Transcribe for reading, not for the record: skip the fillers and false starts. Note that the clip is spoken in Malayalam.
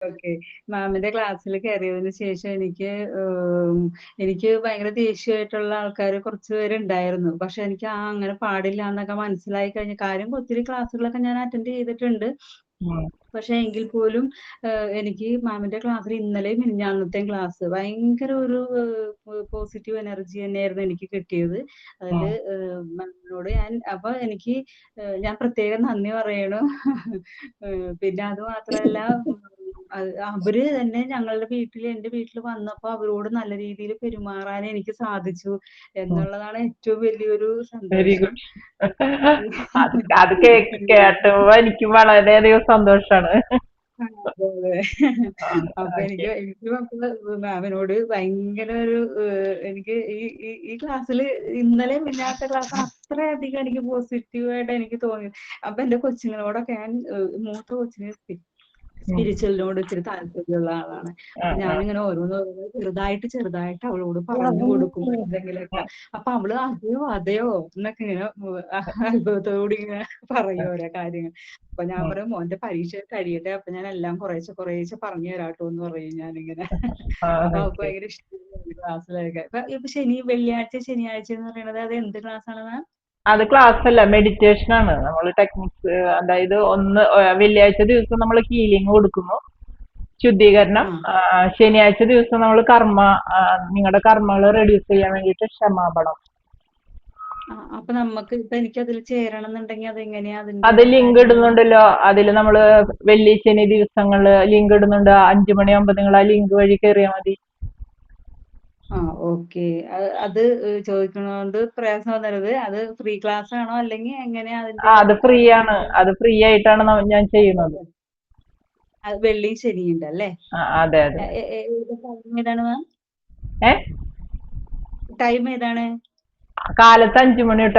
ഓക്കെ. മാമിന്റെ ക്ലാസ്സിൽ കയറിയതിന് ശേഷം എനിക്ക് ഭയങ്കര ദേഷ്യമായിട്ടുള്ള ആൾക്കാര് കുറച്ച് പേരുണ്ടായിരുന്നു. പക്ഷെ എനിക്ക് അങ്ങനെ പാടില്ലാന്നൊക്കെ മനസ്സിലായി കഴിഞ്ഞ കാര്യം ഒത്തിരി ക്ലാസ്സുകളൊക്കെ ഞാൻ അറ്റൻഡ് ചെയ്തിട്ടുണ്ട്. ഉം. പക്ഷെ എങ്കിൽ പോലും എനിക്ക് മാമിന്റെ ക്ലാസ്സിൽ ഇന്നലെയും മിനിഞ്ഞാന്നത്തെയും ക്ലാസ് ഭയങ്കര ഒരു പോസിറ്റീവ് എനർജി തന്നെയായിരുന്നു എനിക്ക് കിട്ടിയത്. അതില് ഉം. മാമിനോട് അപ്പൊ എനിക്ക് ഞാൻ പ്രത്യേകം നന്ദി പറയണു. പിന്നെ അത് മാത്രമല്ല അവര് തന്നെ എന്റെ വീട്ടിൽ വന്നപ്പോ അവരോട് നല്ല രീതിയിൽ പെരുമാറാൻ എനിക്ക് സാധിച്ചു ഉം. എന്നുള്ളതാണ് ഏറ്റവും വലിയൊരു വെരി സന്തോഷം. ഗുഡ്. അത് കേട്ടപ്പോ എനിക്ക് വളരെയധികം സന്തോഷാണ്. ആ, അതെ, അതെ. അപ്പൊ ഓക്കെ. എനിക്ക് അപ്പൊ മാമിനോട് ഭയങ്കര ഒരു എനിക്ക് ഈ ഈ ഈ ക്ലാസ്സിൽ ഇന്നലെ മിനിഞ്ഞാന്നത്തെ ക്ലാസ് അത്രയധികം എനിക്ക് പോസിറ്റീവായിട്ട് എനിക്ക് തോന്നി. അപ്പൊ എന്റെ കൊച്ചുങ്ങളോടൊക്കെ ഞാൻ മൂത്ത കൊച്ചിന് ഉം. സ്പിരിച്വലിനോട് ഇച്ചിരി താല്പര്യമുള്ള ആളാണ്. ആ, അപ്പൊ ആ. ഞാനിങ്ങനെ ഓരോന്ന് ചെറുതായിട്ട് അവളോട് പറഞ്ഞു കൊടുക്കും എന്തെങ്കിലുമൊക്കെ. അപ്പൊ അവള് അതെയോ അതെയോ എന്നൊക്കെ ഇങ്ങനെ അത്ഭുതത്തോടെ ഇങ്ങനെ പറയും ഓരോ കാര്യങ്ങൾ. അപ്പൊ ഞാൻ ഉം. പറയും മോന്റെ പരീക്ഷ കഴിയട്ടെ അപ്പൊ ഞാൻ എല്ലാം കുറേശ്ശെ കുറേശ്ശെ പറഞ്ഞു തരാട്ടോ എന്ന് പറയും ഞാനിങ്ങനെ. ആ, അപ്പൊ അവൾക്ക് ഓക്കെ. ഭയങ്കര ഇഷ്ടമാണ് ക്ലാസ്സിലൊക്കെ. ഇപ്പൊ ശനിയാഴ്ച എന്ന് പറയുന്നത് അത് എന്ത് ക്ലാസ് ആണ് മാം? അത് ക്ലാസ് അല്ല, മെഡിറ്റേഷൻ ആണ്. നമ്മൾ ടെക്നിക്സ്, അതായത് വെള്ളിയാഴ്ച ദിവസം നമ്മൾ ഹീലിംഗ് കൊടുക്കുന്നു, ശുദ്ധീകരണം. ആ ശനിയാഴ്ച ദിവസം നമ്മൾ നിങ്ങളുടെ കർമ്മങ്ങൾ റെഡ്യൂസ് ചെയ്യാൻ വേണ്ടിയിട്ട് ക്ഷമാപണം. അപ്പൊ ഇപ്പൊ എനിക്ക് അതിൽ ചേരണം എന്നുണ്ടെങ്കിൽ അതെങ്ങനെയാ അത് അതിന്റെ ലിങ്ക് കാര്യങ്ങള്? ഇടുന്നുണ്ടല്ലോ, അതിൽ നമ്മള് വെള്ളി ശനി ദിവസങ്ങളില് ലിങ്ക് ഇടുന്നുണ്ട്. 5 മണിയാകുമ്പോ നിങ്ങൾ ആ ലിങ്ക് വഴി കയറിയാൽ മതി. ഓക്കെ. അത് ചോദിക്കണോണ്ട് പ്രയാസം വന്നരുത്. അത് ഫ്രീ ക്ലാസ് ആണോ അല്ലെങ്കിൽ എങ്ങനെയാ അതിന്റെ അത് ഫ്രീ ആണ്. കാര്യങ്ങള്? അത് ഫ്രീ ആയിട്ടാണ് ഞാൻ ചെയ്യുന്നത്. അത് വെള്ളി ശനിയുണ്ട് അല്ലേ? അതെ, അതെ. ടൈം ഏതാണ് മാം? ഏ ടൈം ഏതാണ്? കാലത്ത് 5 മണി തൊട്ട്